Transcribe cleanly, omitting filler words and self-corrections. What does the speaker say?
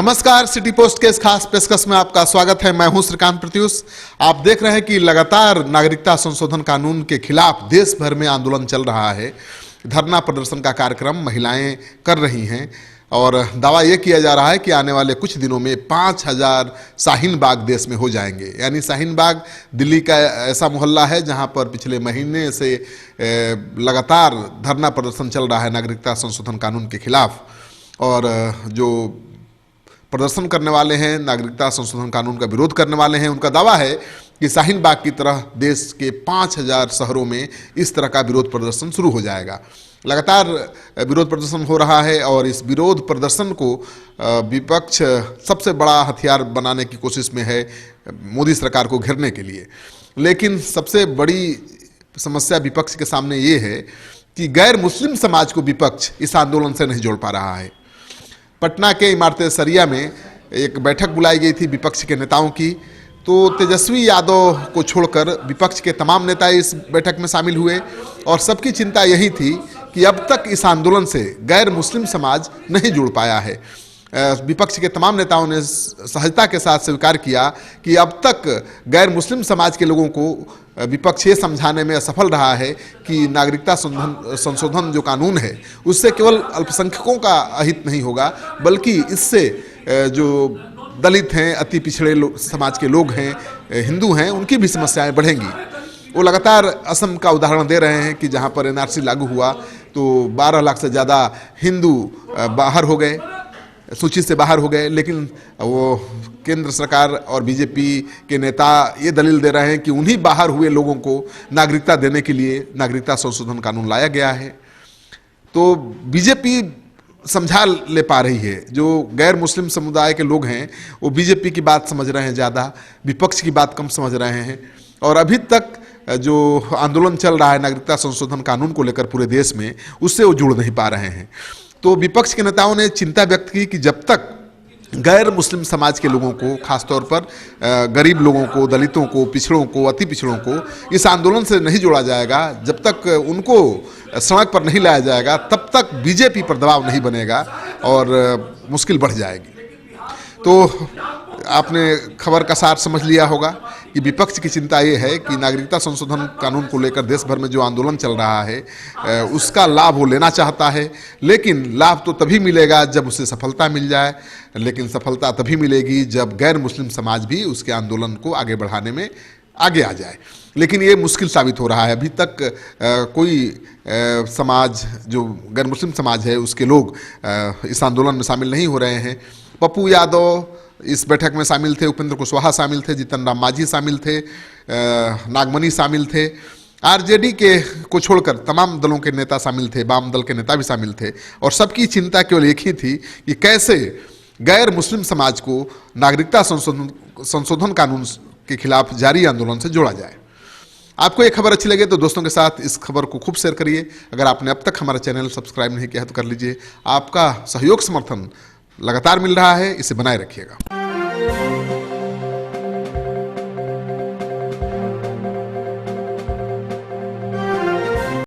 नमस्कार, city post के इस खास पेशकश में आपका स्वागत है। मैं हूं श्रीकांत प्रत्युष। आप देख रहे हैं कि लगातार नागरिकता संशोधन कानून के खिलाफ देश भर में आंदोलन चल रहा है। धरना प्रदर्शन का कार्यक्रम महिलाएं कर रही हैं और दावा यह किया जा रहा है कि आने वाले कुछ दिनों में 5000 शाहीन बाग देश में हो जाएंगे। यानी शाहीन बाग दिल्ली का ऐसा मोहल्ला है जहां पर पिछले महीने से लगातार धरना प्रदर्शन चल रहा है नागरिकता संशोधन कानून के खिलाफ। और जो प्रदर्शन करने वाले हैं, नागरिकता संशोधन कानून का विरोध करने वाले हैं, उनका दावा है कि शाहीन बाग की तरह देश के 5000 शहरों में इस तरह का विरोध प्रदर्शन शुरू हो जाएगा। लगातार विरोध प्रदर्शन हो रहा है और इस विरोध प्रदर्शन को विपक्ष सबसे बड़ा हथियार बनाने की कोशिश में है मोदी सरकार को घेरने के लिए। लेकिन सबसे बड़ी समस्या विपक्ष के सामने ये है कि गैर मुस्लिम समाज को विपक्ष इस आंदोलन से नहीं जोड़ पा रहा है। पटना के इमारत सरिया में एक बैठक बुलाई गई थी विपक्ष के नेताओं की, तो तेजस्वी यादव को छोड़कर विपक्ष के तमाम नेता इस बैठक में शामिल हुए और सबकी चिंता यही थी कि अब तक इस आंदोलन से गैर मुस्लिम समाज नहीं जुड़ पाया है। विपक्ष के तमाम नेताओं ने सहजता के साथ स्वीकार किया कि अब तक गैर मुस्लिम समाज के लोगों को विपक्ष ये समझाने में असफल रहा है कि नागरिकता संशोधन जो कानून है उससे केवल अल्पसंख्यकों का अहित नहीं होगा, बल्कि इससे जो दलित हैं, अति पिछड़े समाज के लोग हैं, हिंदू हैं, उनकी भी समस्याएं बढ़ेंगी। वो लगातार असम का उदाहरण दे रहे हैं कि जहां पर एनआरसी लागू हुआ तो 12 लाख से ज़्यादा हिंदू बाहर हो गए, सूची से बाहर हो गए। लेकिन वो केंद्र सरकार और बीजेपी के नेता ये दलील दे रहे हैं कि उन्हीं बाहर हुए लोगों को नागरिकता देने के लिए नागरिकता संशोधन कानून लाया गया है। तो बीजेपी समझा ले पा रही है, जो गैर मुस्लिम समुदाय के लोग हैं वो बीजेपी की बात समझ रहे हैं ज़्यादा, विपक्ष की बात कम समझ रहे हैं। और अभी तक जो आंदोलन चल रहा है नागरिकता संशोधन कानून को लेकर पूरे देश में, उससे वो जुड़ नहीं पा रहे हैं। तो विपक्ष के नेताओं ने चिंता व्यक्त की कि जब तक गैर मुस्लिम समाज के लोगों को, खासतौर पर गरीब लोगों को, दलितों को, पिछड़ों को, अति पिछड़ों को इस आंदोलन से नहीं जोड़ा जाएगा, जब तक उनको सड़क पर नहीं लाया जाएगा, तब तक बीजेपी पर दबाव नहीं बनेगा और मुश्किल बढ़ जाएगी। तो आपने खबर का सार समझ लिया होगा कि विपक्ष की चिंता ये है कि नागरिकता संशोधन कानून को लेकर देश भर में जो आंदोलन चल रहा है उसका लाभ वो लेना चाहता है। लेकिन लाभ तो तभी मिलेगा जब उसे सफलता मिल जाए, लेकिन सफलता तभी मिलेगी जब गैर मुस्लिम समाज भी उसके आंदोलन को आगे बढ़ाने में आगे आ जाए। लेकिन ये मुश्किल साबित हो रहा है। अभी तक कोई समाज जो गैर मुस्लिम समाज है उसके लोग इस आंदोलन में शामिल नहीं हो रहे हैं। पप्पू यादव इस बैठक में शामिल थे, उपेंद्र कुशवाहा शामिल थे, जीतन राम मांझी शामिल थे, नागमणि शामिल थे, आरजेडी के को छोड़कर तमाम दलों के नेता शामिल थे, वाम दल के नेता भी शामिल थे। और सबकी चिंता केवल एक ही थी कि कैसे गैर मुस्लिम समाज को नागरिकता संशोधन कानून के खिलाफ जारी आंदोलन से जोड़ा जाए। आपको ये खबर अच्छी लगे तो दोस्तों के साथ इस खबर को खूब शेयर करिए। अगर आपने अब तक हमारा चैनल सब्सक्राइब नहीं किया है तो कर लीजिए। आपका सहयोग समर्थन लगातार मिल रहा है, इसे बनाए रखिएगा।